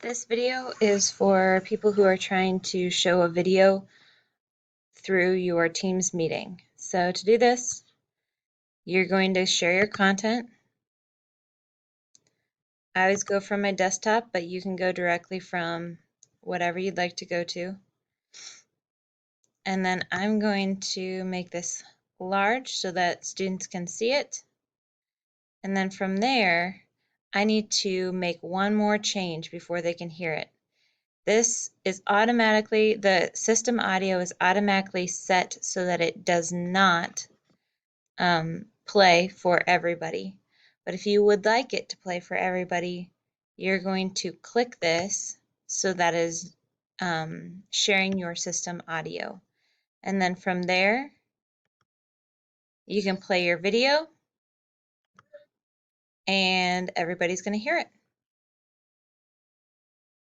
This video is for people who are trying to show a video through your Teams meeting. So to do this, you're going to share your content. I always go from my desktop, but you can go directly from whatever you'd like to go to. And then I'm going to make this large so that students can see it. And then from there, I need to make one more change before they can hear it. This is automatically, the system audio is automatically set so that it does not play for everybody. But if you would like it to play for everybody, you're going to click this so that is sharing your system audio. And then from there, you can play your video and everybody's going to hear it.